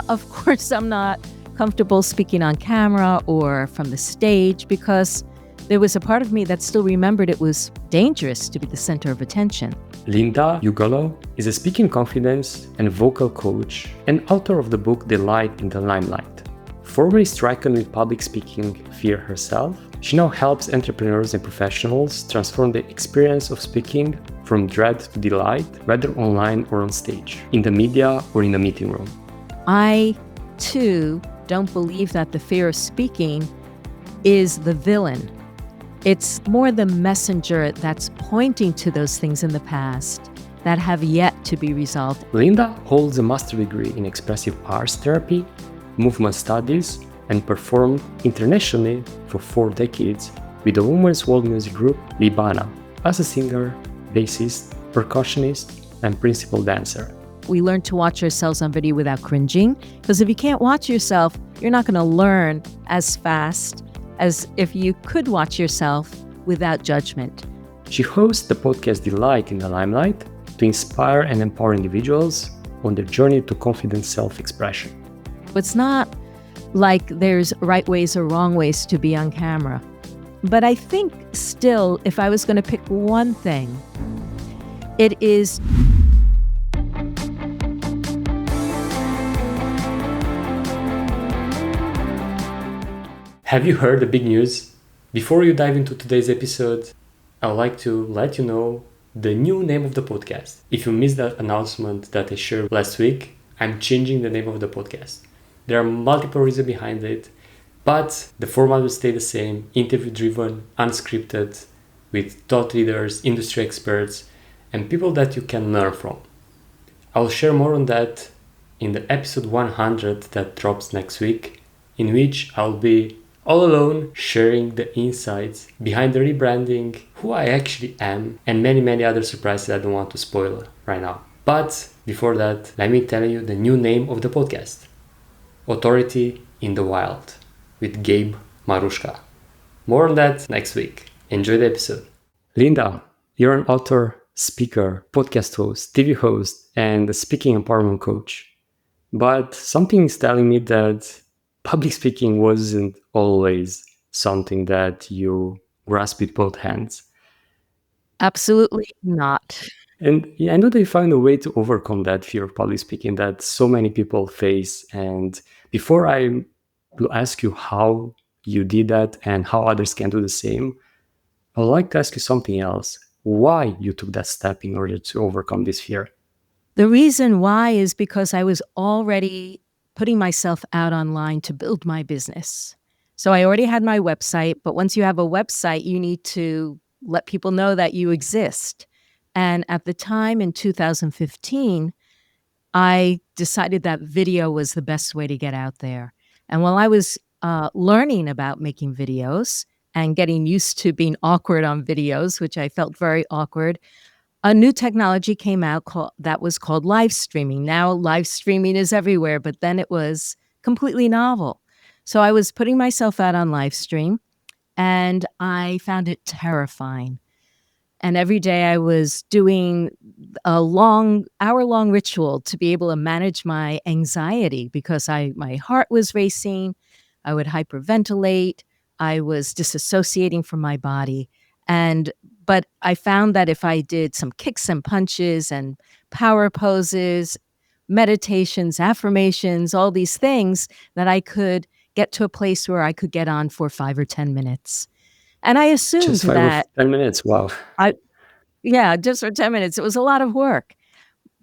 Of course, I'm not comfortable speaking on camera or from the stage because there was a part of me that still remembered it was dangerous to be the center of attention. Linda Ugelow is a speaking confidence and vocal coach and author of the book Delight in the Limelight. Formerly stricken with public speaking fear herself, she now helps entrepreneurs and professionals transform the experience of speaking from dread to delight, whether online or on stage, in the media or in the meeting room. I, too, don't believe that the fear of speaking is the villain. It's more the messenger that's pointing to those things in the past that have yet to be resolved. Linda holds a master's degree in expressive arts therapy, movement studies, and performed internationally for 4 decades with the women's world music group Libana as a singer, bassist, percussionist, and principal dancer. We learn to watch ourselves on video without cringing, because if you can't watch yourself, you're not going to learn as fast as if you could watch yourself without judgment. She hosts the podcast Delight in the Limelight to inspire and empower individuals on their journey to confident self-expression. It's not like there's right ways or wrong ways to be on camera. But I think still, if I was going to pick one thing, it is Have you heard the big news? Before you dive into today's episode, I would like to let you know the new name of the podcast. If you missed that announcement that I shared last week, I'm changing the name of the podcast. There are multiple reasons behind it, but the format will stay the same, interview-driven, unscripted, with thought leaders, industry experts, and people that you can learn from. I'll share more on that in the episode 100 that drops next week, in which I'll be all alone sharing the insights behind the rebranding, who I actually am, and many other surprises I don't want to spoil right now. But before that, let me tell you the new name of the podcast. Authority in the Wild with Gabe Marushka. More on that next week. Enjoy the episode. Linda, you're an author, speaker, podcast host, TV host, and a speaking empowerment coach. But something is telling me that public speaking wasn't always something that you grasp with both hands. absolutely not. And I know they found a way to overcome that fear of public speaking that so many people face. And before I will ask you how you did that and how others can do the same, I'd like to ask you something else. Why you took that step in order to overcome this fear? The reason why is because I was already putting myself out online to build my business. So I already had my website, but once you have a website, you need to let people know that you exist. And at the time in 2015, I decided that video was the best way to get out there. And while I was learning about making videos and getting used to being awkward on videos, which I felt very awkward, a new technology came out that was called live streaming. Now live streaming is everywhere, but then it was completely novel. So I was putting myself out on live stream, and I found it terrifying. And every day I was doing a hour-long ritual to be able to manage my anxiety because my heart was racing. I would hyperventilate. I was disassociating from my body. But I found that if I did some kicks and punches and power poses, meditations, affirmations, all these things, that I could get to a place where I could get on for 5 or 10 minutes. And I assumed Just 5 that or 10 minutes. Wow. just for 10 minutes. It was a lot of work.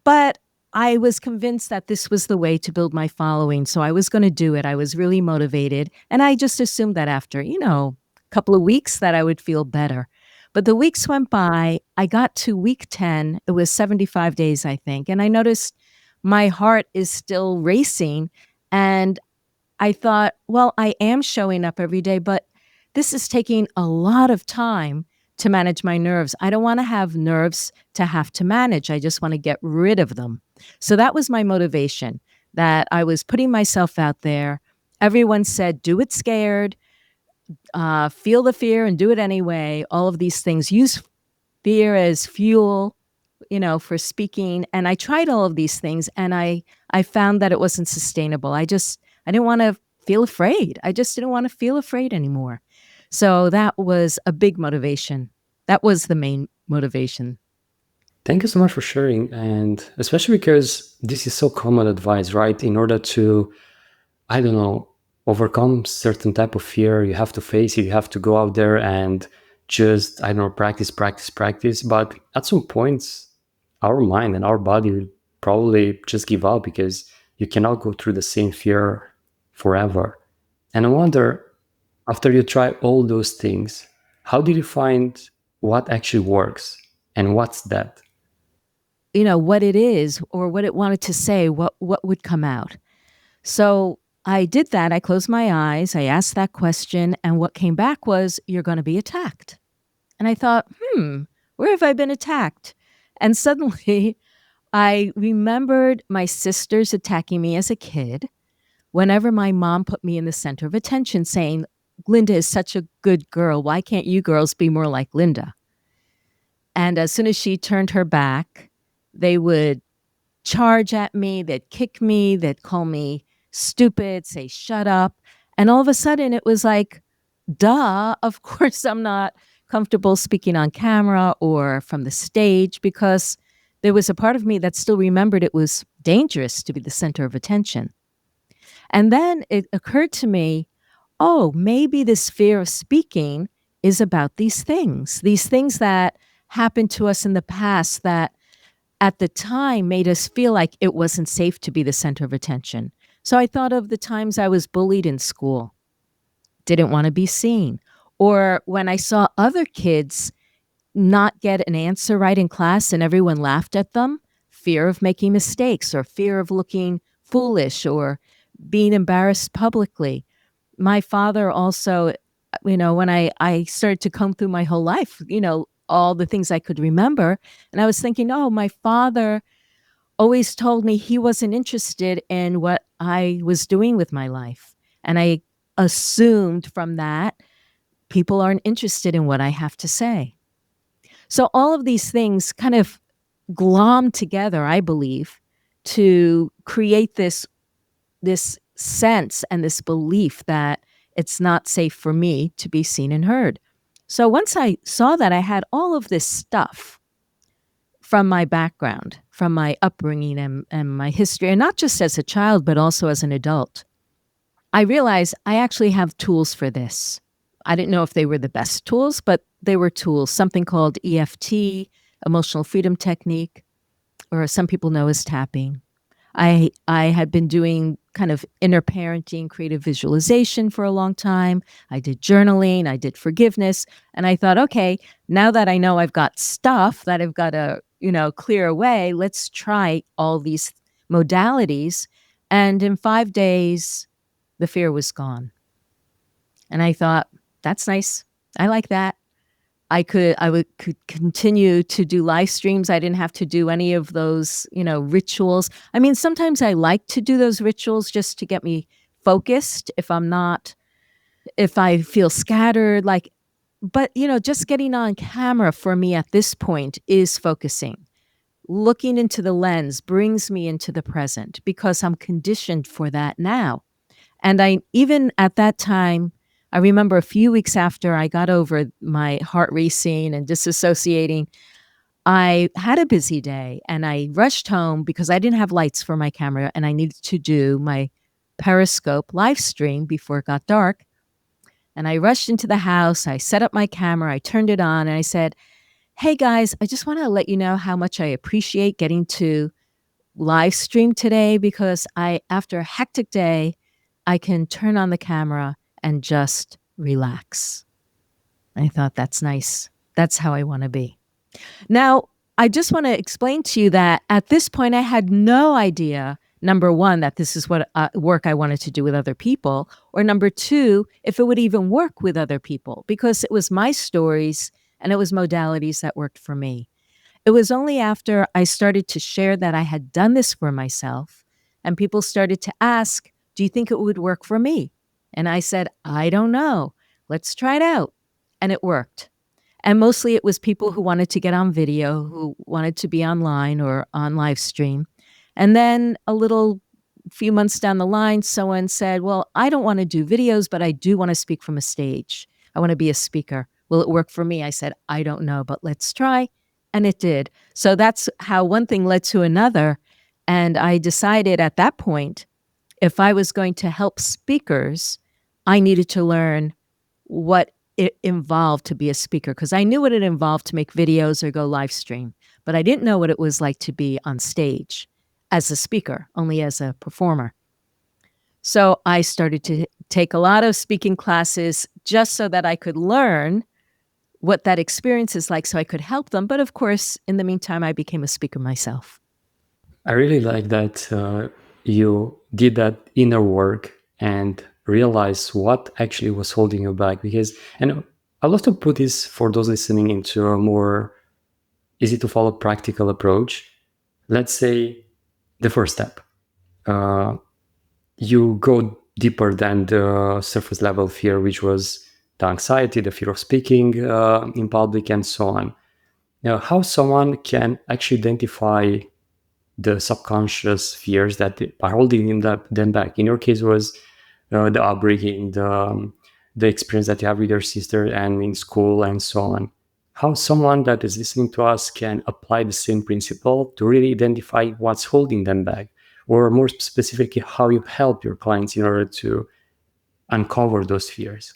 But I was convinced that this was the way to build my following. So I was going to do it. I was really motivated. And I just assumed that after, a couple of weeks that I would feel better. But the weeks went by. I got to week 10. It was 75 days, I think. And I noticed my heart is still racing. And I thought, well, I am showing up every day, but this is taking a lot of time to manage my nerves. I don't want to have nerves to have to manage. I just want to get rid of them. So that was my motivation, that I was putting myself out there. Everyone said, do it scared, feel the fear and do it anyway. All of these things. Use fear as fuel for speaking. And I tried all of these things and I found that it wasn't sustainable. I didn't want to feel afraid. I just didn't want to feel afraid anymore. So that was a big motivation. That was the main motivation. Thank you so much for sharing. And especially because this is so common advice, right? In order to, I don't know, overcome certain type of fear, you have to face it, you have to go out there and just, I don't know, practice, practice, practice. But at some points, our mind and our body will probably just give up because you cannot go through the same fear forever. And I wonder, after you try all those things, how did you find what actually works and what's that? What it is or what it wanted to say, what would come out. So I did that. I closed my eyes. I asked that question. And what came back was, you're going to be attacked. And I thought, where have I been attacked? And suddenly I remembered my sisters attacking me as a kid whenever my mom put me in the center of attention, saying, Linda is such a good girl. Why can't you girls be more like Linda? And as soon as she turned her back, they would charge at me, they'd kick me, they'd call me stupid, say, shut up. And all of a sudden it was like, duh, of course I'm not comfortable speaking on camera or from the stage, because there was a part of me that still remembered it was dangerous to be the center of attention. And then it occurred to me, oh, maybe this fear of speaking is about these things that happened to us in the past that at the time made us feel like it wasn't safe to be the center of attention. So I thought of the times I was bullied in school, didn't want to be seen, or when I saw other kids not get an answer right in class and everyone laughed at them, fear of making mistakes or fear of looking foolish or being embarrassed publicly. My father also, when I started to comb through my whole life, all the things I could remember, and I was thinking, oh, my father always told me he wasn't interested in what I was doing with my life. And I assumed from that people aren't interested in what I have to say. So all of these things kind of glom together, I believe, to create this sense and this belief that it's not safe for me to be seen and heard. So once I saw that I had all of this stuff from my background, from my upbringing and my history, and not just as a child, but also as an adult, I realized I actually have tools for this. I didn't know if they were the best tools, but they were tools, something called EFT, emotional freedom technique, or some people know as tapping. I had been doing kind of inner parenting, creative visualization for a long time. I did journaling, I did forgiveness, and I thought, okay, now that I know I've got stuff that I've got to, clear away, let's try all these modalities. And in 5 days, the fear was gone. And I thought, that's nice. I like that. I could continue to do live streams. I didn't have to do any of those, rituals. I mean, sometimes I like to do those rituals just to get me focused if I feel scattered, but just getting on camera for me at this point is focusing. Looking into the lens brings me into the present because I'm conditioned for that now. And I even at that time, I remember a few weeks after I got over my heart racing and disassociating, I had a busy day and I rushed home because I didn't have lights for my camera and I needed to do my Periscope live stream before it got dark. And I rushed into the house, I set up my camera, I turned it on, and I said, hey guys, I just want to let you know how much I appreciate getting to live stream today because after a hectic day, I can turn on the camera and just relax. I thought that's nice. That's how I want to be. Now, I just want to explain to you that at this point, I had no idea, number one, that this is what work I wanted to do with other people, or number two, if it would even work with other people, because it was my stories and it was modalities that worked for me. It was only after I started to share that I had done this for myself and people started to ask, do you think it would work for me? And I said, I don't know. Let's try it out. And it worked. And mostly it was people who wanted to get on video, who wanted to be online or on live stream. And then a little few months down the line, someone said, well, I don't want to do videos, but I do want to speak from a stage. I want to be a speaker. Will it work for me? I said, I don't know, but let's try. And it did. So that's how one thing led to another. And I decided at that point, if I was going to help speakers, I needed to learn what it involved to be a speaker, because I knew what it involved to make videos or go live stream, but I didn't know what it was like to be on stage as a speaker, only as a performer. So I started to take a lot of speaking classes just so that I could learn what that experience is like so I could help them. But of course, in the meantime, I became a speaker myself. I really like that you did that inner work and realized what actually was holding you back. Because, and I'd love to put this for those listening into a more easy to follow practical approach. Let's say the first step. You go deeper than the surface level fear, which was the anxiety, the fear of speaking in public, and so on. Now, how someone can actually identify the subconscious fears that are holding them back. In your case, was the upbringing, the experience that you have with your sister and in school and so on. How someone that is listening to us can apply the same principle to really identify what's holding them back, or more specifically, how you help your clients in order to uncover those fears.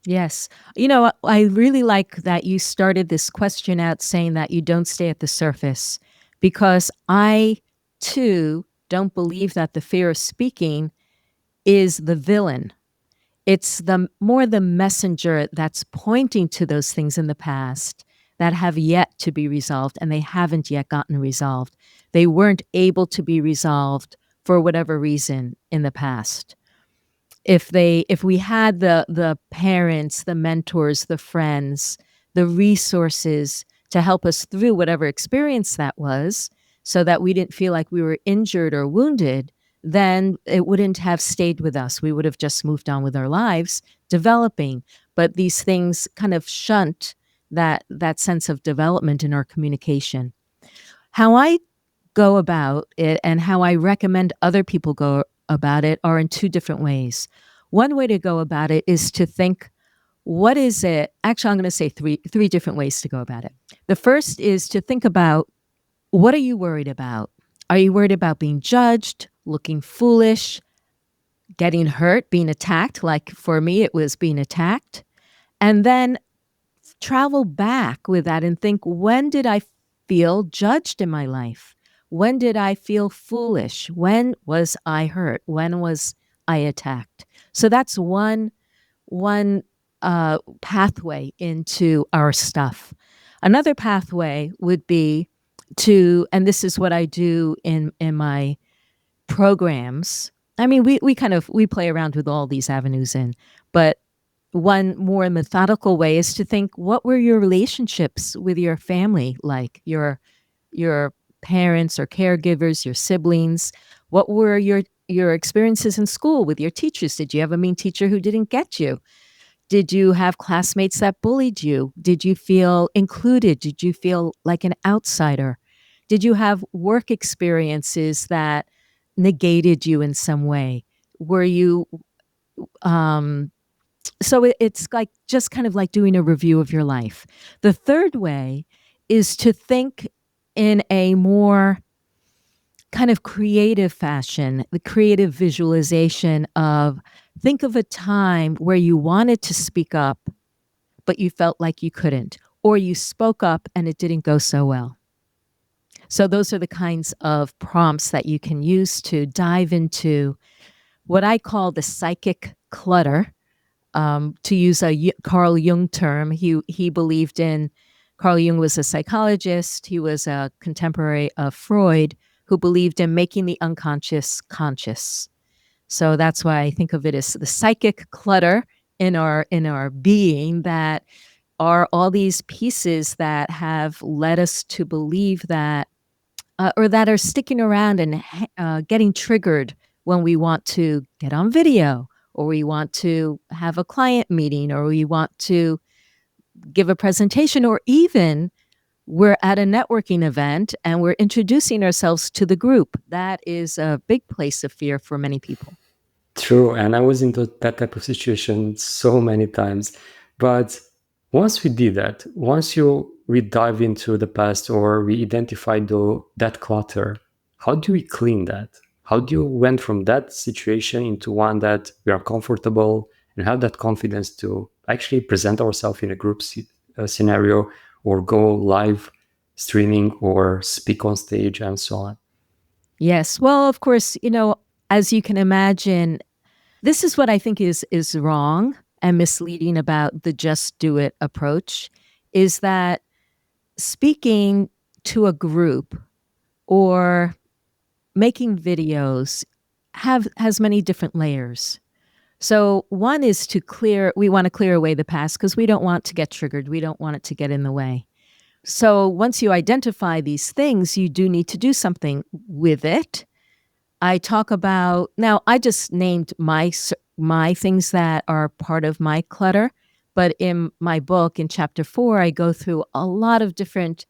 Yes. You know, I really like that you started this question out saying that you don't stay at the surface, because I, too, don't believe that the fear of speaking is the villain. It's the messenger that's pointing to those things in the past that have yet to be resolved, and they haven't yet gotten resolved. They weren't able to be resolved for whatever reason in the past. If we had the parents, the mentors, the friends, the resources to help us through whatever experience that was, so that we didn't feel like we were injured or wounded, then it wouldn't have stayed with us. We would have just moved on with our lives, developing. But these things kind of shunt that sense of development in our communication. How I go about it and how I recommend other people go about it are in two different ways. One way to go about it is to think, what is it? Actually, I'm going to say three different ways to go about it. The first is to think about, what are you worried about? Are you worried about being judged, looking foolish, getting hurt, being attacked? Like for me, it was being attacked. And then travel back with that and think, when did I feel judged in my life? When did I feel foolish? When was I hurt? When was I attacked? So that's one pathway into our stuff. Another pathway would be to, and this is what I do in my programs. I mean, we play around with all these avenues but one more methodical way is to think, what were your relationships with your family like? Your parents or caregivers, your siblings? What were your experiences in school with your teachers? Did you have a mean teacher who didn't get you? Did you have classmates that bullied you? Did you feel included? Did you feel like an outsider? Did you have work experiences that negated you in some way? Were you so it's like just kind of like doing a review of your life. The third way is to think in a more kind of creative fashion, the creative visualization of, think of a time where you wanted to speak up, but you felt like you couldn't, or you spoke up and it didn't go so well. So those are the kinds of prompts that you can use to dive into what I call the psychic clutter. To use a Carl Jung term, he believed in, Carl Jung was a psychologist. He was a contemporary of Freud, who believed in making the unconscious conscious. So that's why I think of it as the psychic clutter in our being, that are all these pieces that have led us to believe that, or that are sticking around and getting triggered when we want to get on video, or we want to have a client meeting, or we want to give a presentation, or even we're at a networking event and we're introducing ourselves to the group. That is a big place of fear for many people. True, and I was into that type of situation so many times. But once we did that, once we dive into the past or we identify that clutter, how do we clean that? How do you went from that situation into one that we are comfortable and have that confidence to actually present ourselves in a group scenario or go live streaming or speak on stage and so on? Yes. Well, of course, as you can imagine, this is what I think is wrong and misleading about the just do it approach, is that speaking to a group or making videos has many different layers. So one is we want to clear away the past because we don't want to get triggered. We don't want it to get in the way. So once you identify these things, you do need to do something with it. I talk about, now I just named my things that are part of my clutter, but in my book in chapter 4 I go through a lot of different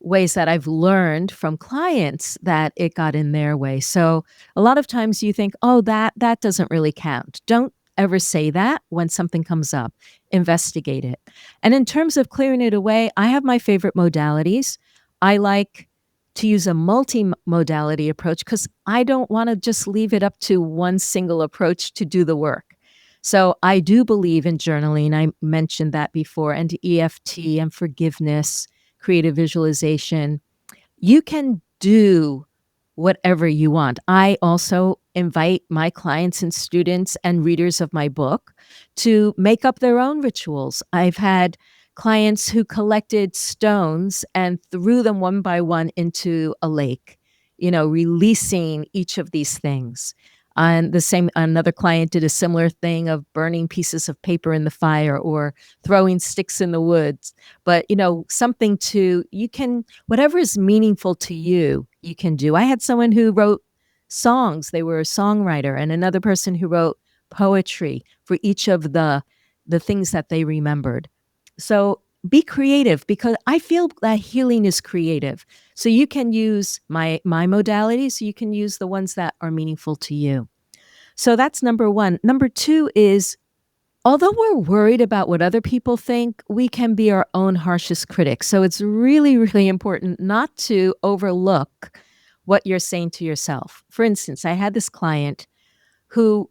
ways that I've learned from clients that it got in their way. So a lot of times you think, "Oh, that doesn't really count." Don't ever say that when something comes up. Investigate it. And in terms of clearing it away, I have my favorite modalities. I like to use a multi-modality approach because I don't want to just leave it up to one single approach to do the work. So I do believe in journaling. I mentioned that before, and EFT and forgiveness, creative visualization. You can do whatever you want. I also invite my clients and students and readers of my book to make up their own rituals. I've had clients who collected stones and threw them one by one into a lake, releasing each of these things. And another client did a similar thing of burning pieces of paper in the fire or throwing sticks in the woods. But, something whatever is meaningful to you, you can do. I had someone who wrote songs. They were a songwriter, and another person who wrote poetry for each of the things that they remembered. So be creative, because I feel that healing is creative. So you can use my modalities. You can use the ones that are meaningful to you. So that's number one. Number two is, although we're worried about what other people think, we can be our own harshest critic. So it's really, really important not to overlook what you're saying to yourself. For instance, I had this client who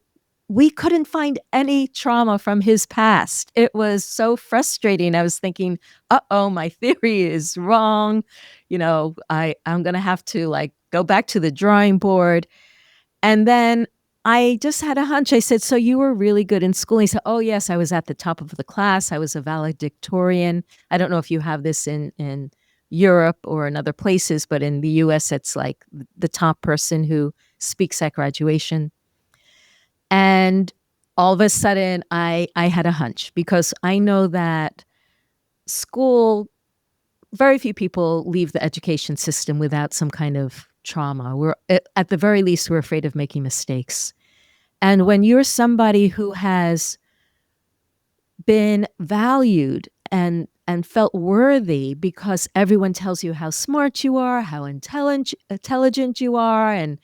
we couldn't find any trauma from his past. It was so frustrating. I was thinking, uh-oh, my theory is wrong. I'm going to have to go back to the drawing board. And then I just had a hunch. I said, "So you were really good in school?" He said, "Oh, yes, I was at the top of the class. I was a valedictorian." I don't know if you have this in Europe or in other places, but in the US, it's like the top person who speaks at graduation. And all of a sudden, I had a hunch, because I know that school, very few people leave the education system without some kind of trauma. At the very least, we're afraid of making mistakes. And when you're somebody who has been valued and felt worthy because everyone tells you how smart you are, how intelligent you are, and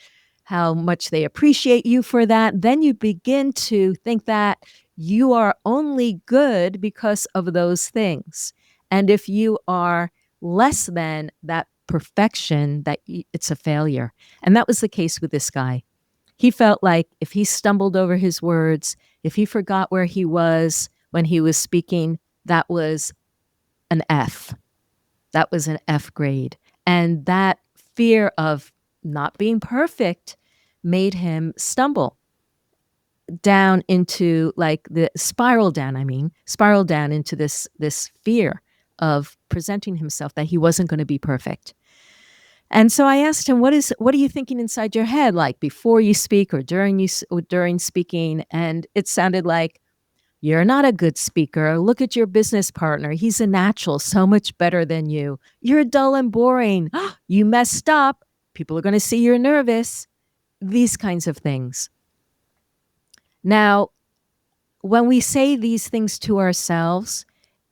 how much they appreciate you for that, then you begin to think that you are only good because of those things. And if you are less than that perfection, it's a failure. And that was the case with this guy. He felt like if he stumbled over his words, if he forgot where he was when he was speaking, that was an F. That was an F grade. And that fear of not being perfect made him stumble down into spiral down into this fear of presenting himself, that he wasn't going to be perfect. And so I asked him, what are you thinking inside your head, like before you speak or during speaking? And it sounded like, "You're not a good speaker. Look at your business partner. He's a natural, so much better than you. You're dull and boring. You messed up. People are going to see you're nervous." These kinds of things. Now, when we say these things to ourselves,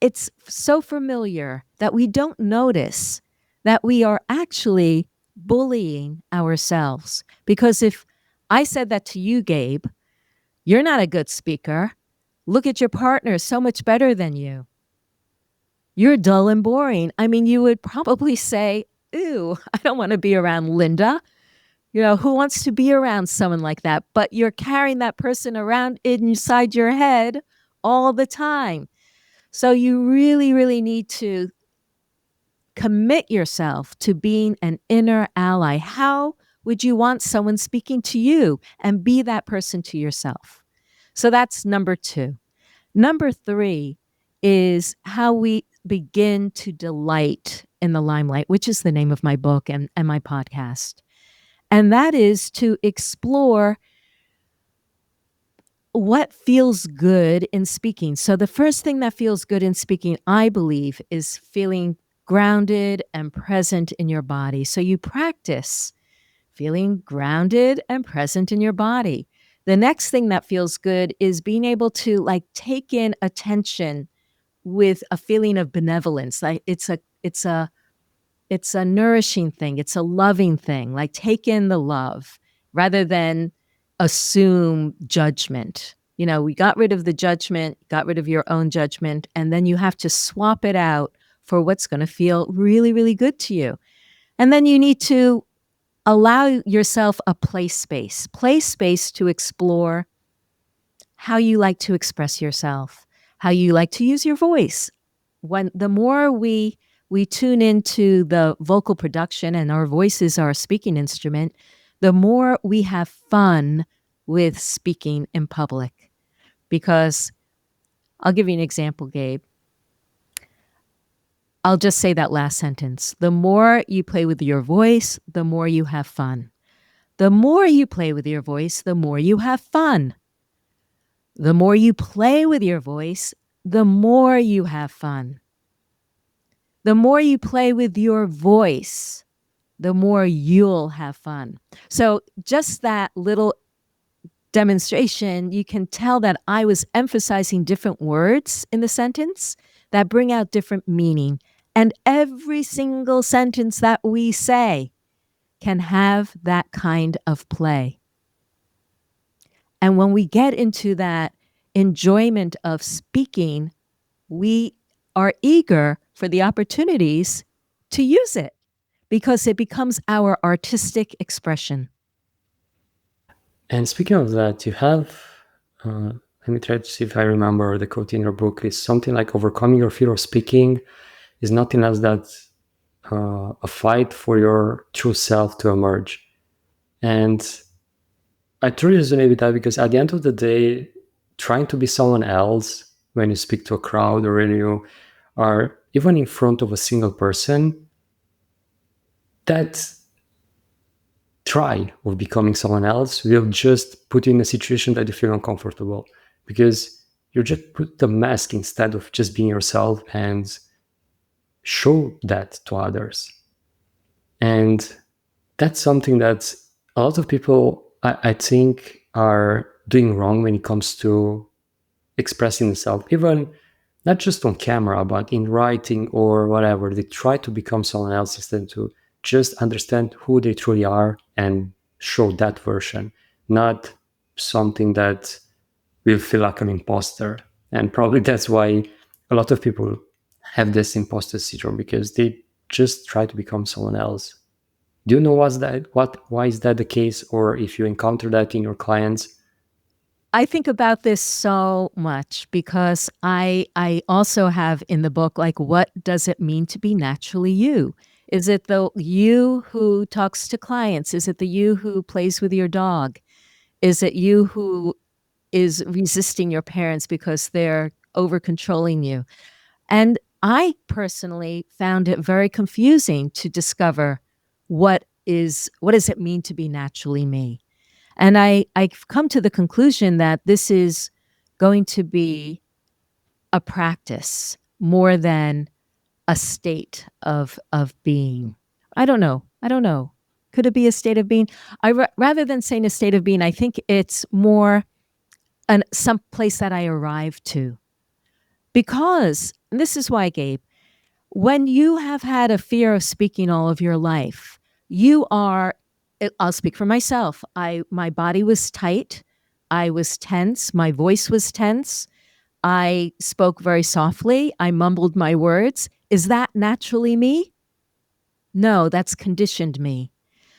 it's so familiar that we don't notice that we are actually bullying ourselves. Because if I said that to you, Gabe, you're not a good speaker. Look at your partner, so much better than you. You're dull and boring. I mean, you would probably say, "Ooh, I don't want to be around Linda." Who wants to be around someone like that? But you're carrying that person around inside your head all the time. So you really, really need to commit yourself to being an inner ally. How would you want someone speaking to you, and be that person to yourself? So that's number 2. Number 3 is how we begin to delight in the limelight, which is the name of my book and my podcast. And that is to explore what feels good in speaking. So the first thing that feels good in speaking, I believe, is feeling grounded and present in your body. So you practice feeling grounded and present in your body. The next thing that feels good is being able to take in attention with a feeling of benevolence. Like it's a nourishing thing. It's a loving thing. Like take in the love rather than assume judgment. We got rid of the judgment, got rid of your own judgment, and then you have to swap it out for what's going to feel really, really good to you. And then you need to allow yourself a play space to explore how you like to express yourself, how you like to use your voice. When the more we tune into the vocal production, and our voice is our speaking instrument, the more we have fun with speaking in public. Because I'll give you an example, Gabe. I'll just say that last sentence. The more you play with your voice, the more you have fun. The more you play with your voice, the more you have fun. The more you play with your voice, the more you have fun. The more you play with your voice, the more you'll have fun. So just that little demonstration, you can tell that I was emphasizing different words in the sentence that bring out different meaning. And every single sentence that we say can have that kind of play. And when we get into that enjoyment of speaking, we are eager for the opportunities to use it because it becomes our artistic expression. And speaking of that, you have, let me try to see if I remember the quote in your book, is something like overcoming your fear of speaking is nothing else than a fight for your true self to emerge. And I truly resonate with that because at the end of the day, trying to be someone else when you speak to a crowd or when you are even in front of a single person, that try of becoming someone else will just put you in a situation that you feel uncomfortable because you just put the mask instead of just being yourself and show that to others. And that's something that a lot of people, I think, are doing wrong when it comes to expressing themselves, even not just on camera, but in writing or whatever. They try to become someone else instead to just understand who they truly are and show that version, not something that will feel like an imposter. And probably that's why a lot of people have this imposter syndrome, because they just try to become someone else. Do you know why is that the case, or if you encounter that in your clients? I think about this so much because I also have in the book, what does it mean to be naturally you? Is it the you who talks to clients? Is it the you who plays with your dog? Is it you who is resisting your parents because they're over controlling you? And I personally found it very confusing to discover what does it mean to be naturally me? And I've come to the conclusion that this is going to be a practice more than a state of being. I don't know. Could it be a state of being? Rather than saying a state of being, I think it's more some place that I arrive to. Because And this is why, Gabe, when you have had a fear of speaking all of your life, you are, I'll speak for myself. My body was tight. I was tense. My voice was tense. I spoke very softly. I mumbled my words. Is that naturally me? No, that's conditioned me.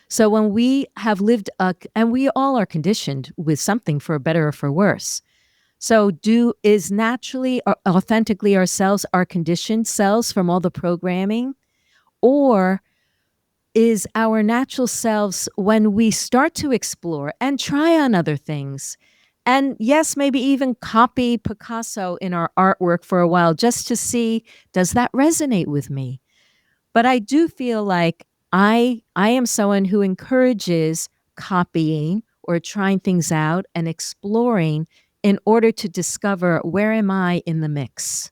So when we have lived, and we all are conditioned with something for better or for worse. So is naturally or authentically ourselves our conditioned selves from all the programming? Or is our natural selves when we start to explore and try on other things? And yes, maybe even copy Picasso in our artwork for a while just to see, does that resonate with me? But I do feel like I am someone who encourages copying or trying things out and exploring in order to discover where am I in the mix.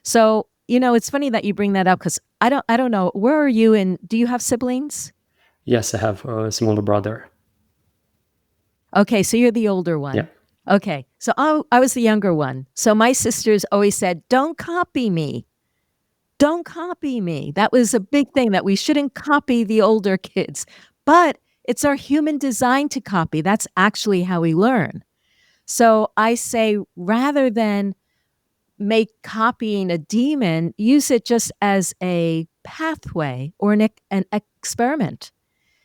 So, it's funny that you bring that up because I don't know. Where are you in? Do you have siblings? Yes, I have a smaller brother. Okay, so you're the older Yeah. one. Okay, so I was the younger one. So my sisters always said, "Don't copy me. Don't copy me." That was a big thing, that we shouldn't copy the older kids. But it's our human design to copy. That's actually how we learn. So I say, rather than make copying a demon, use it just as a pathway or an experiment.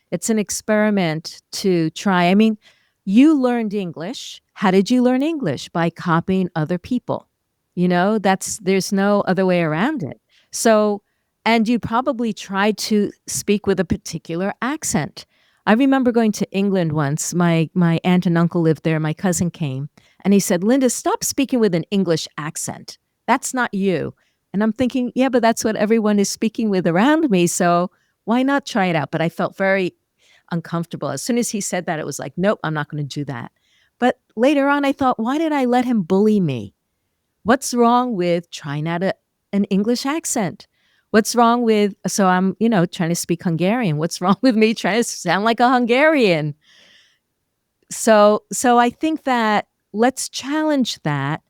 It's an experiment to try. I mean, you learned English. How did you learn English? By copying other people. There's no other way around it. So, and you probably tried to speak with a particular accent. I remember going to England once. My aunt and uncle lived there. My cousin came and he said, "Linda, stop speaking with an English accent. That's not you." And I'm thinking, yeah, but that's what everyone is speaking with around me. So why not try it out? But I felt very uncomfortable. As soon as he said that, it was like, nope, I'm not going to do that. But later on, I thought, why did I let him bully me? What's wrong with trying out an English accent? What's wrong with, so I'm, trying to speak Hungarian. What's wrong with me trying to sound like a Hungarian? So I think that let's challenge that,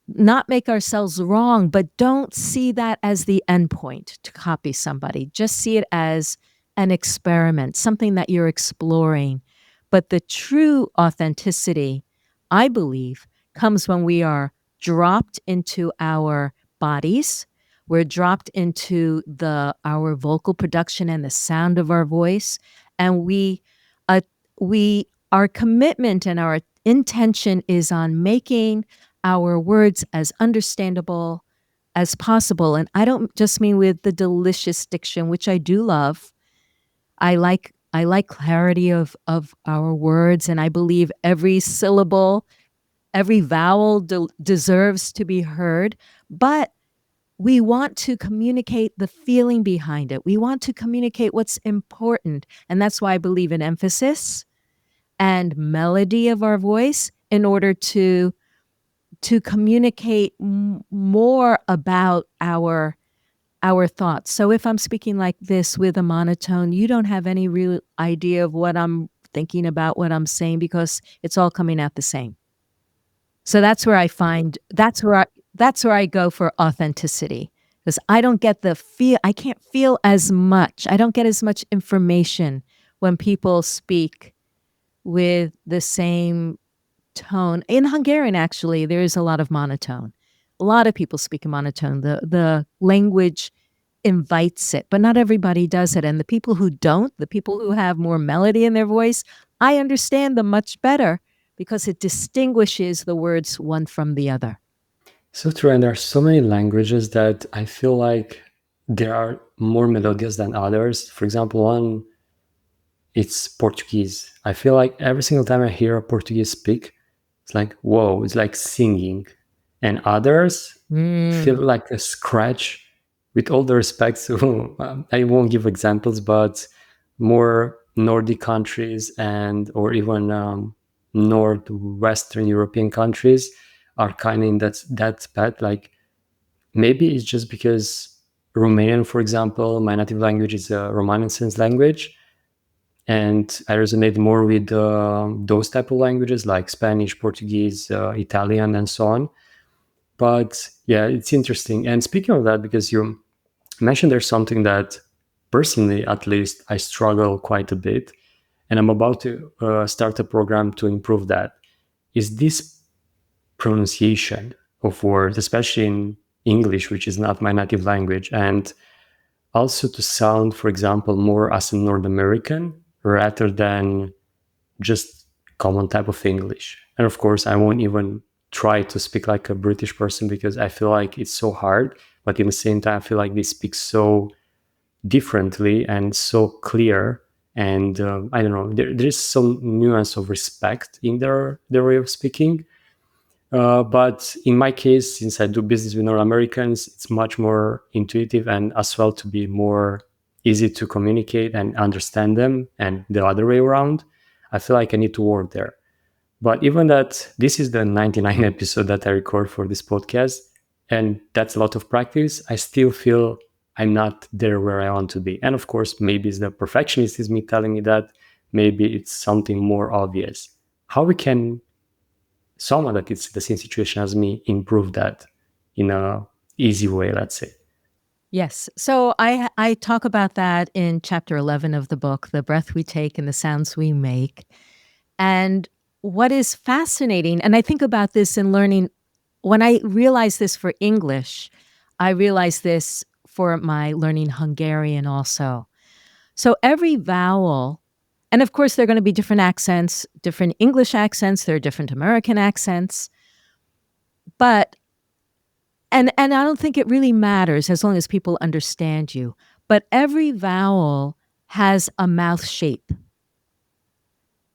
not make ourselves wrong, but don't see that as the end point to copy somebody. Just see it as an experiment, something that you're exploring. But the true authenticity, I believe, comes when we are dropped into our bodies. We're dropped into our vocal production and the sound of our voice, and uh, our commitment and our intention is on making our words as understandable as possible. And I don't just mean with the delicious diction, which I do love. I like clarity of our words, and I believe every syllable, every vowel deserves to be heard. But we want to communicate the feeling behind it. We want to communicate what's important. And that's why I believe in emphasis and melody of our voice in order to communicate more about our thoughts. So if I'm speaking like this with a monotone, you don't have any real idea of what I'm thinking about, what I'm saying, because it's all coming out the same. So that's where I go for authenticity, because I don't get I can't feel as much. I don't get as much information when people speak with the same tone. In Hungarian, actually, there is a lot of monotone. A lot of people speak in monotone. The language invites it, but not everybody does it. And the people who don't, the people who have more melody in their voice, I understand them much better because it distinguishes the words one from the other. So true. And there are so many languages that I feel like there are more melodious than others. For example, one, it's Portuguese. I feel like every single time I hear a Portuguese speak, it's like, whoa, it's like singing. And others feel like a scratch. With all the respect to, I won't give examples, but more Nordic countries and or even Northwestern European countries are kind of in that path. Like maybe it's just because Romanian, for example, my native language is a Romanian sense language, and I resonate more with those type of languages like Spanish, Portuguese, Italian, and so on. But yeah, it's interesting. And speaking of that, because you mentioned there's something that personally, at least, I struggle quite a bit, and I'm about to start a program to improve that. Is this pronunciation of words, especially in English, which is not my native language, and also to sound, for example, more as a North American rather than just common type of English. And of course, I won't even try to speak like a British person because I feel like it's so hard. But in the same time, I feel like they speak so differently and so clear. And I don't know, there's some nuance of respect in their way of speaking. But in my case, since I do business with North Americans, it's much more intuitive and as well to be more easy to communicate and understand them, and the other way around. I feel like I need to work there. But even that, this is the 99 episode that I record for this podcast, and that's a lot of practice. I still feel I'm not there where I want to be. And of course, maybe it's the perfectionist is me telling me that. Maybe it's something more obvious. How we can someone that is the same situation as me improve that in a easy way, let's say. Yes. So I talk about that in chapter 11 of the book, The Breath We Take and the Sounds We Make. And what is fascinating, and I think about this in learning, when I realized this for English, I realized this for my learning Hungarian also. So every vowel, and of course, there are going to be different accents, different English accents, there are different American accents, but and I don't think it really matters as long as people understand you. But every vowel has a mouth shape,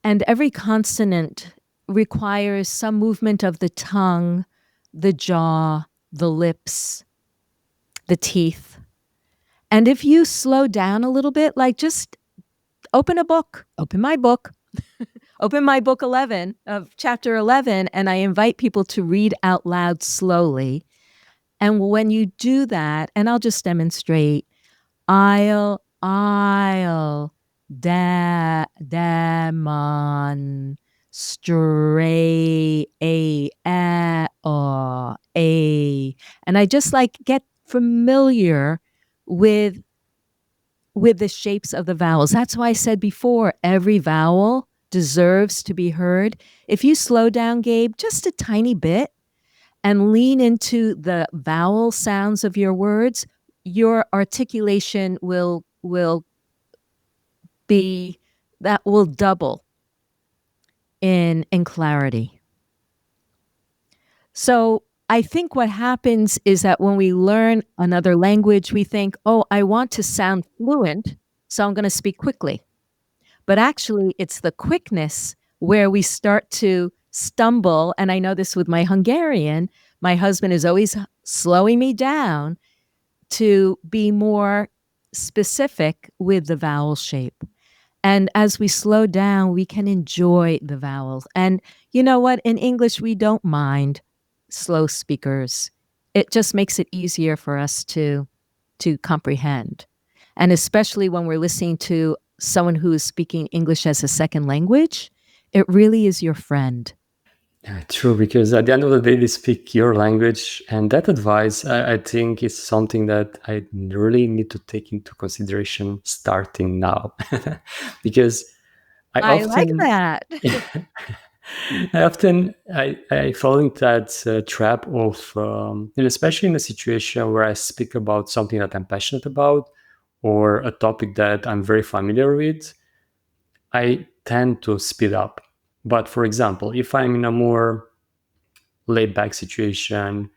and every consonant requires some movement of the tongue, the jaw, the lips, the teeth. And if you slow down a little bit, like just open a book, open my book, open my book 11 of chapter 11, and I invite people to read out loud slowly. And when you do that, and I'll just demonstrate, I'll, demon, stray, a. And I just like get familiar with the shapes of the vowels. That's why I said before, every vowel deserves to be heard. If you slow down, Gabe, just a tiny bit and lean into the vowel sounds of your words, your articulation will be that will double in clarity. So I think what happens is that when we learn another language, we think, oh, I want to sound fluent, so I'm going to speak quickly. But actually, it's the quickness where we start to stumble. And I know this with my Hungarian. My husband is always slowing me down to be more specific with the vowel shape. And as we slow down, we can enjoy the vowels. And you know what? In English, we don't mind slow speakers. It just makes it easier for us to comprehend. And especially when we're listening to someone who is speaking English as a second language, it really is your friend. Yeah, true, because at the end of the day, they speak your language. And that advice, I think, is something that I really need to take into consideration starting now. Because I I like often, that. I fall into that trap of, and especially in a situation where I speak about something that I'm passionate about or a topic that I'm very familiar with, I tend to speed up. But for example, if I'm in a more laid back situation,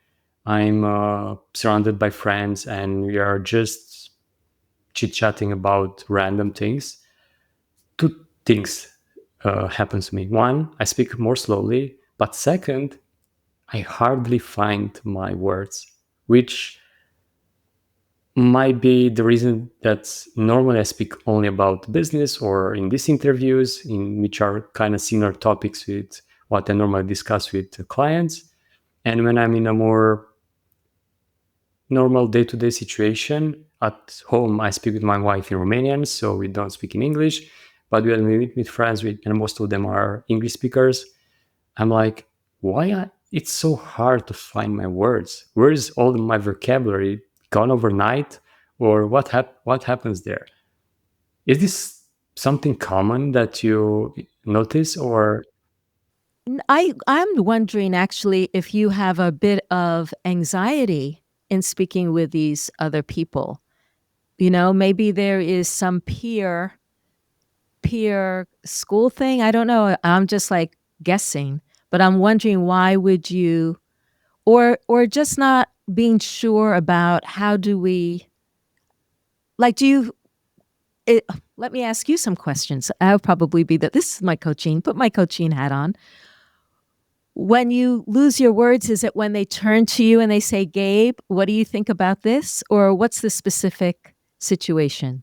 I'm surrounded by friends and we are just chit chatting about random things, two things happen to me. One, I speak more slowly, but second, I hardly find my words, which might be the reason that normally I speak only about business or in these interviews, in which are kind of similar topics with what I normally discuss with the clients. And when I'm in a more normal day-to-day situation at home, I speak with my wife in Romanian, so we don't speak in English. But when we meet with friends, and most of them are English speakers, I'm like, why it's so hard to find my words. Where is all my vocabulary gone overnight, or what happens there? Is this something common that you notice, or I'm wondering actually if you have a bit of anxiety in speaking with these other people. You know, maybe there is some peer school thing. I don't know. I'm just like guessing, but I'm wondering why would you or just not being sure about how do we like do you it, let me ask you some questions. I'll probably be that this is my coaching, put my coaching hat on. When you lose your words, is it when they turn to you and they say, Gabe, what do you think about this? Or what's the specific situation?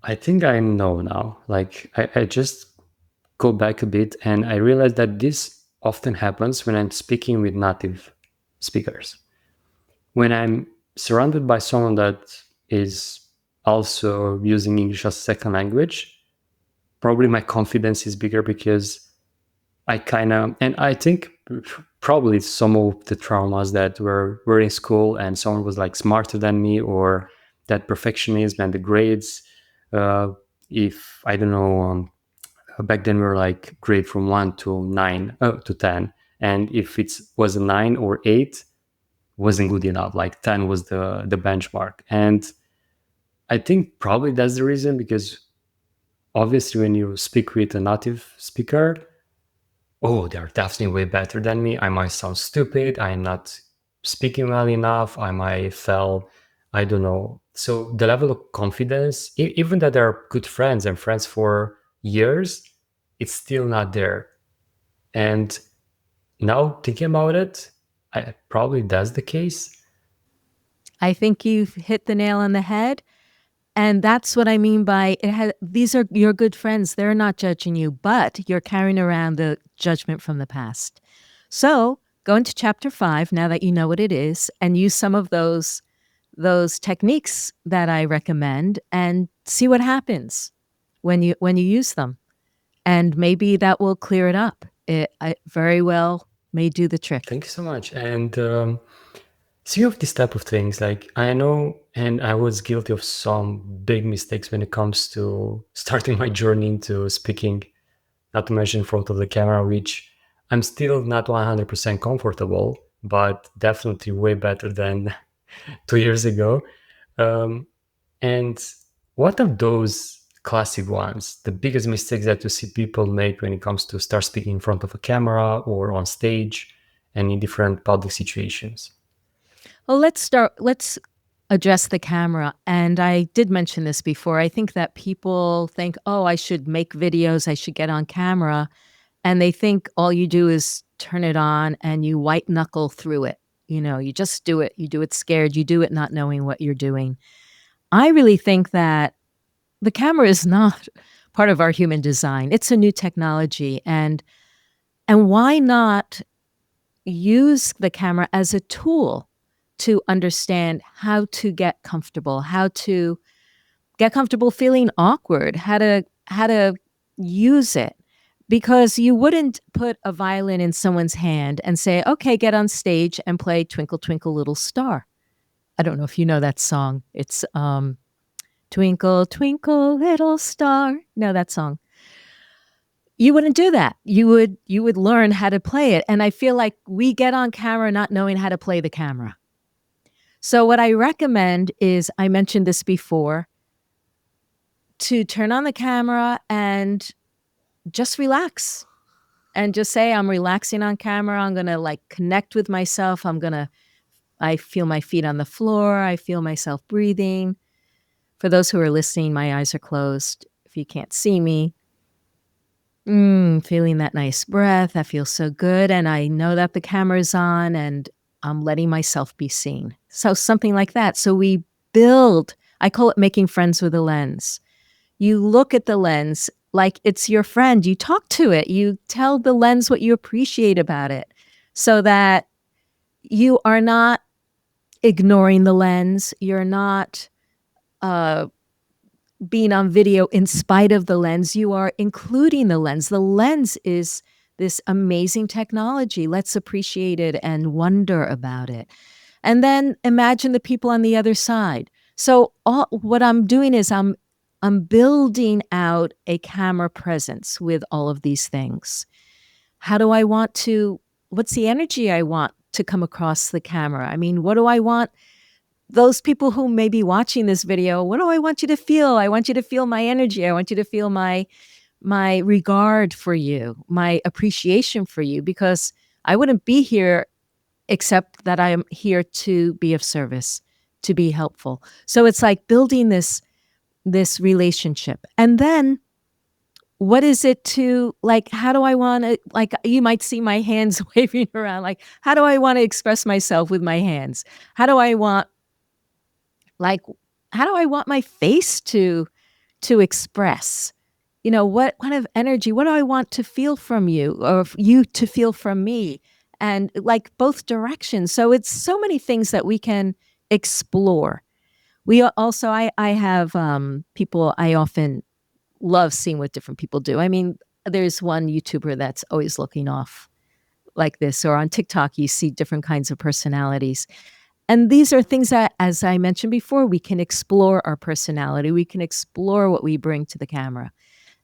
I think I know now. Like I just go back a bit and I realize that this often happens when I'm speaking with native speakers. When I'm surrounded by someone that is also using English as a second language, probably my confidence is bigger because I kind of, and I think probably some of the traumas that were in school and someone was like smarter than me, or that perfectionism and the grades. Uh, if I don't know, back then we were like grade from 1 to 9 to 10, and if it was a 9 or 8, wasn't good enough. Like 10 was the benchmark, and I think probably that's the reason, because obviously when you speak with a native speaker, oh, they're definitely way better than me. I might sound stupid. I'm not speaking well enough. I might fail. I don't know. So the level of confidence, even that they're good friends and friends for years, it's still not there. And now thinking about it, probably that's the case. I think you've hit the nail on the head. And that's what I mean by these are your good friends. They're not judging you, but you're carrying around the judgment from the past. So go into chapter 5 now that you know what it is and use some of those techniques that I recommend and see what happens when you use them. And maybe that will clear it up. I very well may do the trick. Thank you so much. And see of these type of things, like I know, and I was guilty of some big mistakes when it comes to starting my journey into speaking, not to mention in front of the camera, which I'm still not 100% comfortable, but definitely way better than 2 years ago. Um, and what are those classic ones, the biggest mistakes that you see people make when it comes to start speaking in front of a camera or on stage and in different public situations? Well, let's address the camera. And I did mention this before. I think that people think, oh, I should make videos, I should get on camera. And they think all you do is turn it on and you white knuckle through it. You know, you just do it. You do it scared. You do it not knowing what you're doing. I really think that the camera is not part of our human design. It's a new technology. And why not use the camera as a tool to understand how to get comfortable feeling awkward, how to use it. Because you wouldn't put a violin in someone's hand and say, "Okay, get on stage and play Twinkle Twinkle Little Star." I don't know if you know that song. It's Twinkle Twinkle Little Star. No, that song. You wouldn't do that. You would learn how to play it. And I feel like we get on camera not knowing how to play the camera. So what I recommend is, I mentioned this before, to turn on the camera and just relax and just say, I'm relaxing on camera. I'm going to like connect with myself. I feel my feet on the floor. I feel myself breathing. For those who are listening, my eyes are closed. If you can't see me, feeling that nice breath. That feels so good. And I know that the camera's on and I'm letting myself be seen. So something like that. So we build, I call it making friends with a lens. You look at the lens like it's your friend. You talk to it. You tell the lens what you appreciate about it so that you are not ignoring the lens. You're not being on video in spite of the lens. You are including the lens. The lens is this amazing technology. Let's appreciate it and wonder about it. And then imagine the people on the other side. So what I'm doing is I'm building out a camera presence with all of these things. How do I want to what's the energy I want to come across the camera? I mean, what do I want those people who may be watching this video, what do I want you to feel? I want you to feel my energy. I want you to feel my regard for you, my appreciation for you, because I wouldn't be here except that I am here to be of service, to be helpful. So it's like building this relationship. And then what is it to like how do I want to like you might see my hands waving around like how do I want to express myself with my hands? How do I want like how do I want my face to express? You know, what kind of energy, what do I want to feel from you or you to feel from me? And like both directions. So it's so many things that we can explore. Also, I have people I often love seeing what different people do. I mean, there's one YouTuber that's always looking off like this, or on TikTok, you see different kinds of personalities. And these are things that, as I mentioned before, we can explore our personality. We can explore what we bring to the camera.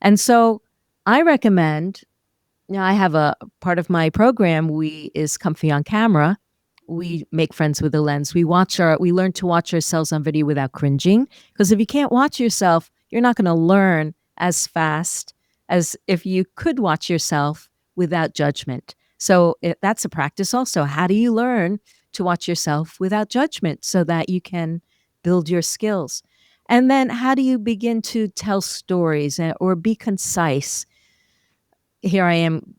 And so I recommend, I have a part of my program, we is Comfy on Camera. We make friends with the lens. We learn to watch ourselves on video without cringing. Because if you can't watch yourself, you're not going to learn as fast as if you could watch yourself without judgment. So that's a practice also. How do you learn to watch yourself without judgment so that you can build your skills? And then how do you begin to tell stories or be concise? Here I am,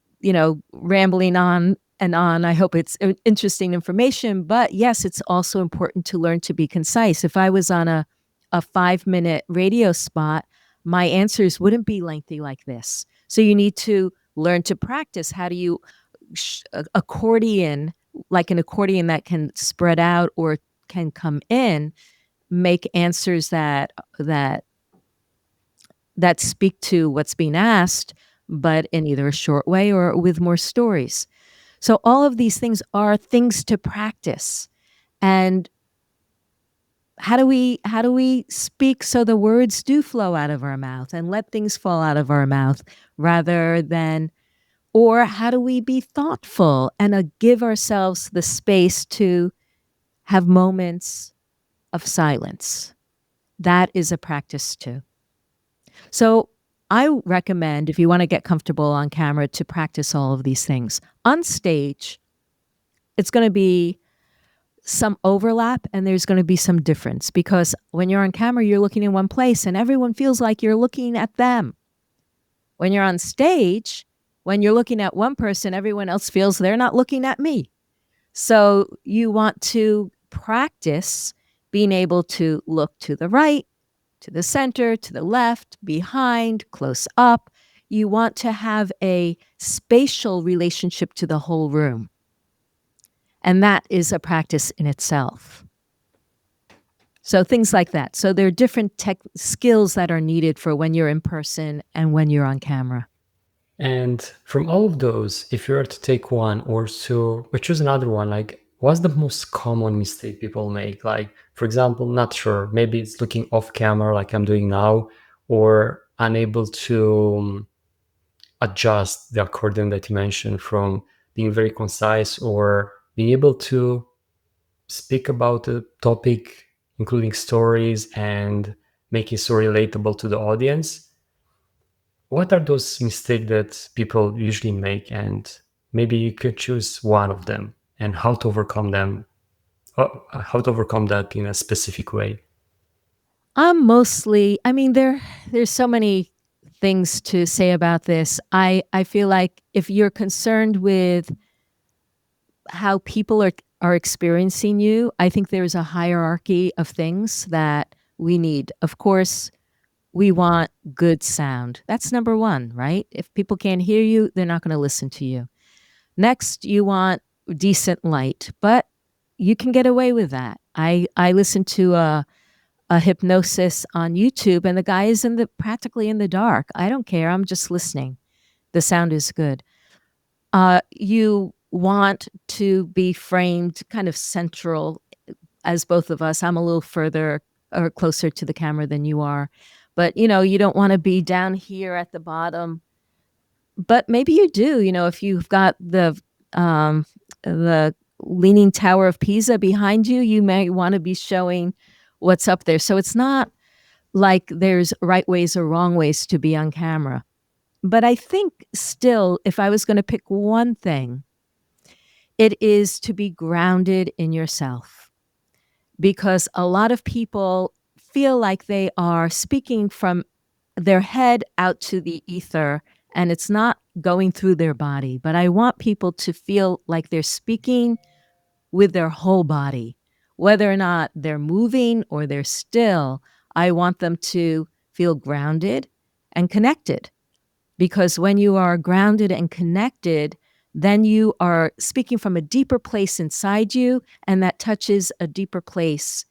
rambling on and on. I hope it's interesting information, but yes, it's also important to learn to be concise. If I was on a 5-minute radio spot, my answers wouldn't be lengthy like this. So you need to learn to practice. How do you accordion, like an accordion that can spread out or can come in, make answers that speak to what's being asked, but in either a short way or with more stories. So all of these things are things to practice. And how do we speak so the words do flow out of our mouth and let things fall out of our mouth rather than, or how do we be thoughtful and give ourselves the space to have moments of silence? That is a practice too. So I recommend, if you want to get comfortable on camera, to practice all of these things. On stage, it's going to be some overlap and there's going to be some difference because when you're on camera, you're looking in one place and everyone feels like you're looking at them. When you're on stage, when you're looking at one person, everyone else feels they're not looking at me. So you want to practice being able to look to the right, to the center, to the left, behind, close up. You want to have a spatial relationship to the whole room. And that is a practice in itself. So things like that. So there are different tech skills that are needed for when you're in person and when you're on camera. And from all of those, if you were to take one or two, or choose another one, like what's the most common mistake people make? Like, for example, not sure, maybe it's looking off camera like I'm doing now, or unable to adjust the accordion that you mentioned from being very concise or being able to speak about a topic, including stories and make it so relatable to the audience. What are those mistakes that people usually make? And maybe you could choose one of them and how to overcome them, how to overcome that in a specific way. There's so many things to say about this. I feel like if you're concerned with how people are experiencing you, I think there's a hierarchy of things that we need. Of course, we want good sound. That's number one, right? If people can't hear you, they're not going to listen to you. Next, you want decent light, but you can get away with that. I listened to a hypnosis on YouTube, and the guy is practically in the dark. I don't care. I'm just listening. The sound is good. You want to be framed kind of central as both of us. I'm a little further or closer to the camera than you are. But, you don't want to be down here at the bottom. But maybe you do, if you've got the Leaning Tower of Pisa behind you, you may want to be showing what's up there. So it's not like there's right ways or wrong ways to be on camera. But I think still, if I was going to pick one thing, it is to be grounded in yourself. Because a lot of people feel like they are speaking from their head out to the ether, and it's not going through their body. But I want people to feel like they're speaking with their whole body. Whether or not they're moving or they're still, I want them to feel grounded and connected. Because when you are grounded and connected, then you are speaking from a deeper place inside you, and that touches a deeper place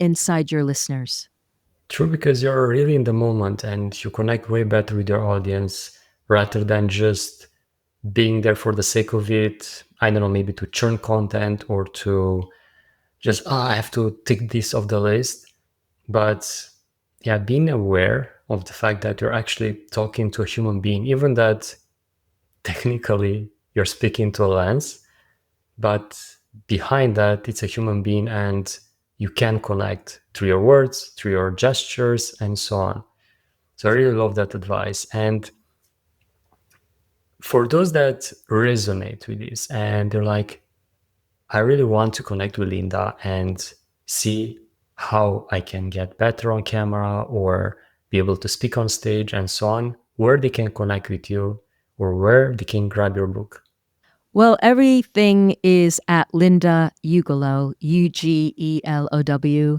inside your listeners. True, because you're really in the moment and you connect way better with your audience rather than just being there for the sake of it. I don't know, maybe to churn content or to just, I have to tick this off the list. But yeah, being aware of the fact that you're actually talking to a human being, even that technically you're speaking to a lens, but behind that, it's a human being and you can connect through your words, through your gestures, and so on. So I really love that advice. And for those that resonate with this and they're like, I really want to connect with Linda and see how I can get better on camera or be able to speak on stage and so on, where they can connect with you or where they can grab your book. Well, everything is at Linda Ugelow, Ugelow.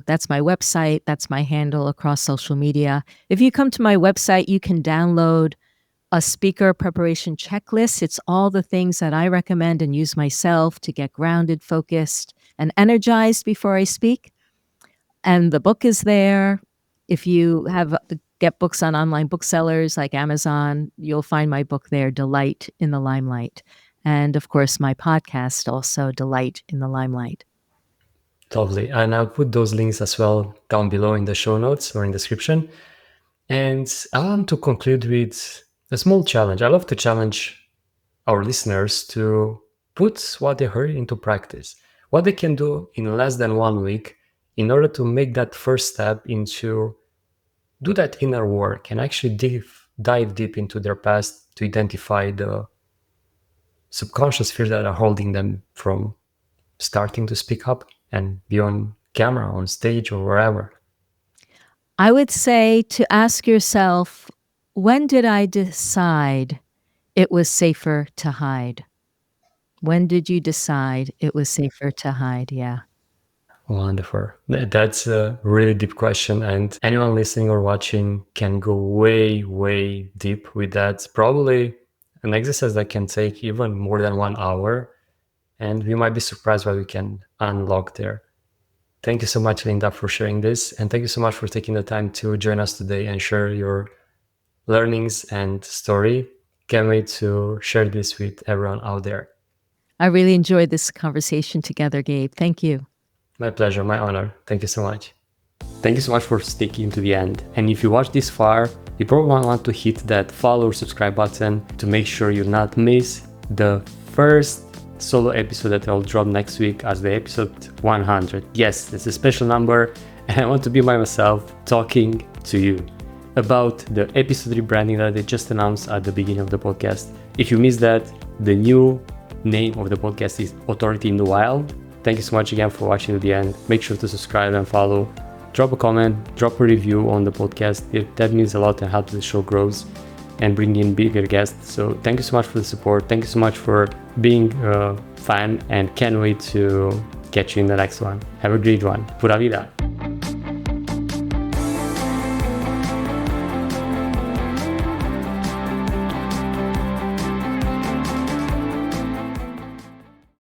That's my website. That's my handle across social media. If you come to my website, you can download a speaker preparation checklist. It's all the things that I recommend and use myself to get grounded, focused, and energized before I speak. And the book is there. If you get books on online booksellers like Amazon, you'll find my book there, Delight in the Limelight. And of course, my podcast also, Delight in the Limelight. Totally. And I'll put those links as well down below in the show notes or in the description. And I want to conclude with a small challenge. I love to challenge our listeners to put what they heard into practice, what they can do in less than 1 week in order to make that first step into do that inner work and actually dive deep into their past to identify the subconscious fears that are holding them from starting to speak up and be on camera, on stage, or wherever. I would say to ask yourself, when did I decide it was safer to hide? When did you decide it was safer to hide? Yeah. Wonderful. That's a really deep question, and anyone listening or watching can go way, way deep with that. Probably an exercise that can take even more than 1 hour, and we might be surprised what we can unlock there. Thank you so much, Linda, for sharing this, and thank you so much for taking the time to join us today and share your learnings and story. Can't wait to share this with everyone out there. I really enjoyed this conversation together, Gabe. Thank you. My pleasure, my honor. Thank you so much. Thank you so much for sticking to the end. And if you watched this far, you probably want to hit that follow or subscribe button to make sure you not miss the first solo episode that I'll drop next week as the episode 100. Yes, it's a special number, and I want to be by myself talking to you about the episode rebranding that I just announced at the beginning of the podcast. If you missed that, the new name of the podcast is Authority in the Wild. Thank you so much again for watching to the end. Make sure to subscribe and follow. Drop a comment, drop a review on the podcast. That means a lot and helps the show grows and bring in bigger guests. So thank you so much for the support. Thank you so much for being a fan, and can't wait to catch you in the next one. Have a great one. Pura vida.